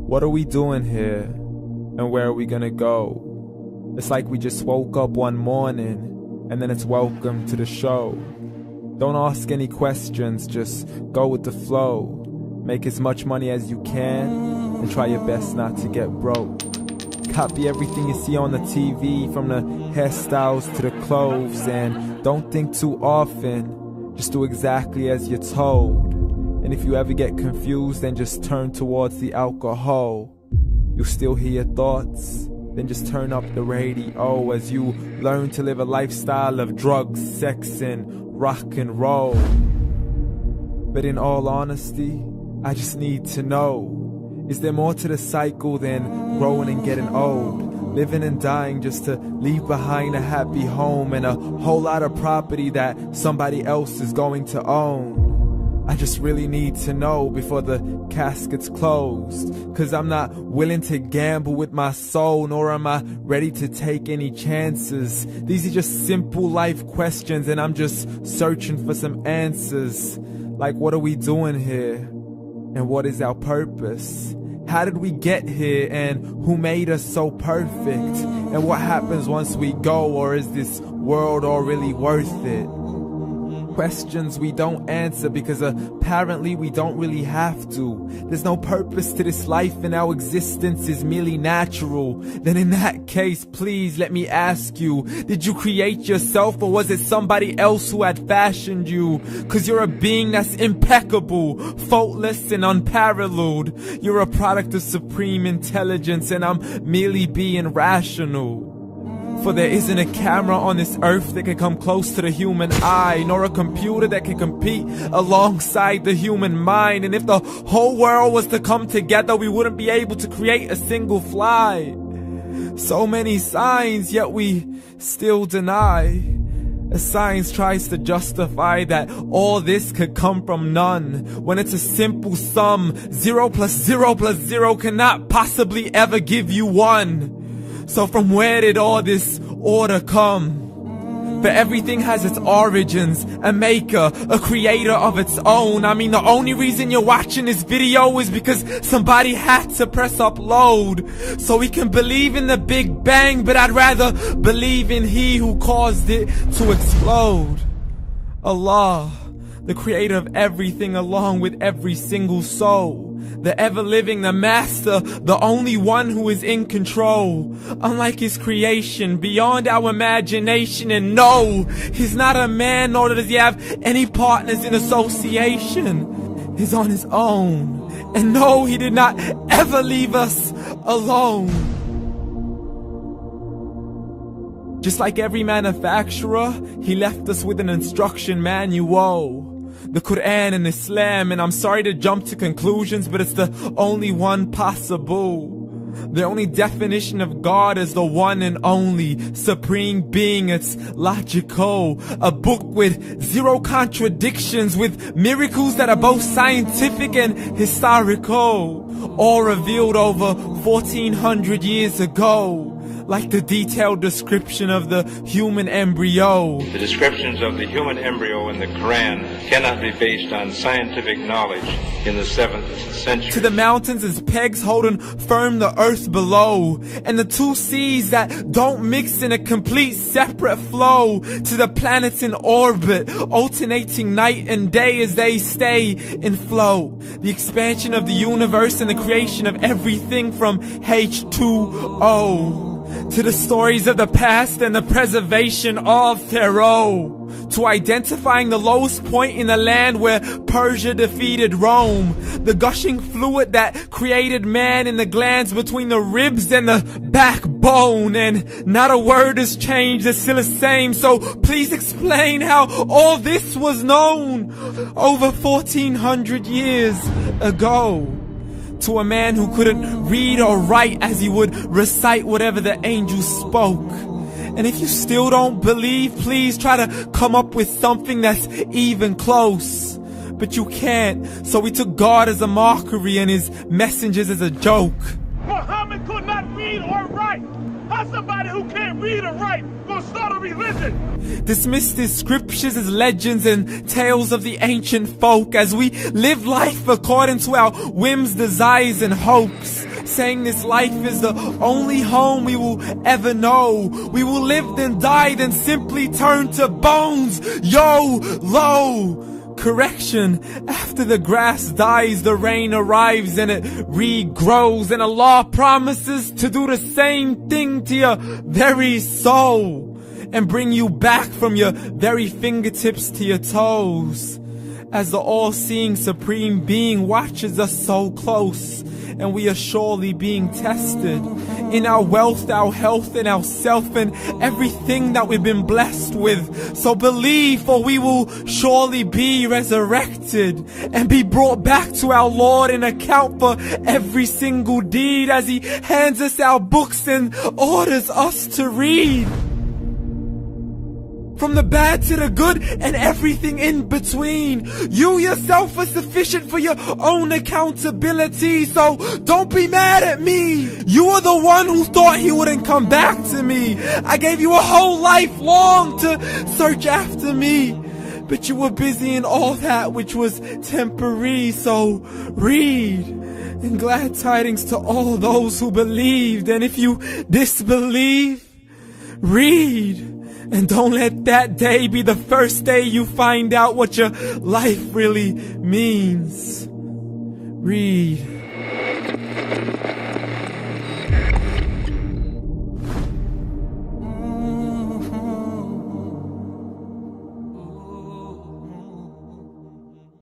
What are we doing here? And where are we gonna go? It's like we just woke up one morning and then it's welcome to the show. Don't ask any questions, just go with the flow. Make as much money as you can and try your best not to get broke. Copy everything you see on the TV, from the hairstyles to the clothes, and don't think too often, just do exactly as you're told. And if you ever get confused, then just turn towards the alcohol. You'll still hear your thoughts, then just turn up the radio as you learn to live a lifestyle of drugs, sex, and rock and roll. But in all honesty, I just need to know, is there more to the cycle than growing and getting old? Living and dying just to leave behind a happy home and a whole lot of property that somebody else is going to own. I just really need to know before the casket's closed, 'cause I'm not willing to gamble with my soul, nor am I ready to take any chances. These are just simple life questions and I'm just searching for some answers. Like, what are we doing here? And what is our purpose? How did we get here, and who made us so perfect? And what happens once we go, or is this world all really worth it? Questions we don't answer because apparently we don't really have to. There's no purpose to this life and our existence is merely natural. Then in that case, please let me ask you, did you create yourself, or was it somebody else who had fashioned you? 'Cause you're a being that's impeccable, faultless and unparalleled. You're a product of supreme intelligence and I'm merely being rational. For there isn't a camera on this earth that can come close to the human eye, nor a computer that can compete alongside the human mind. And if the whole world was to come together, we wouldn't be able to create a single fly. So many signs, yet we still deny. As science tries to justify that all this could come from none, when it's a simple sum. 0 plus 0 plus 0 cannot possibly ever give you 1. So from where did all this order come? But everything has its origins, a maker, a creator of its own. I mean, the only reason you're watching this video is because somebody had to press upload. So we can believe in the Big Bang, but I'd rather believe in He who caused it to explode. Allah, the creator of everything along with every single soul. The ever-living, the master, the only one who is in control. Unlike his creation, beyond our imagination. And no, he's not a man, nor does he have any partners in association. He's on his own. And no, he did not ever leave us alone. Just like every manufacturer, he left us with an instruction manual. The Quran and Islam, and I'm sorry to jump to conclusions, but it's the only one possible. The only definition of God is the one and only supreme being. It's logical, a book with 0 contradictions, with miracles that are both scientific and historical, all revealed over 1400 years ago. Like the detailed description of the human embryo. The descriptions of the human embryo in the Quran cannot be based on scientific knowledge in the 7th century. To the mountains as pegs holding firm the earth below, and the 2 seas that don't mix in a complete separate flow. To the planets in orbit, alternating night and day as they stay in flow. The expansion of the universe and the creation of everything from H2O. To the stories of the past and the preservation of Pharaoh. To identifying the lowest point in the land where Persia defeated Rome. The gushing fluid that created man in the glands between the ribs and the backbone. And not a word has changed, it's still the same. So please explain how all this was known over 1400 years ago. To a man who couldn't read or write, as he would recite whatever the angels spoke. And if you still don't believe, please try to come up with something that's even close. But you can't, so we took God as a mockery and his messengers as a joke. Muhammad could not read or write. How's somebody who can't read or write gonna start a religion? Dismiss his scriptures as legends and tales of the ancient folk, as we live life according to our whims, desires, and hopes. saying this life is the only home we will ever know. We will live then die, then simply turn to bones. YOLO! Correction, after the grass dies, the rain arrives and it regrows, and Allah promises to do the same thing to your very soul and bring you back from your very fingertips to your toes, as the all-seeing supreme being watches us so close, and we are surely being tested in our wealth, our health, and our self, and everything that we've been blessed with. So believe, for we will surely be resurrected and be brought back to our Lord and account for every single deed, as He hands us our books and orders us to read. From the bad to the good and everything in between. You yourself are sufficient for your own accountability, so don't be mad at me. You are the one who thought He wouldn't come back to me. I gave you a whole life long to search after me, but you were busy in all that which was temporary. So read, and glad tidings to all those who believed. And if you disbelieve, read. And don't let that day be the first day you find out what your life really means. Read.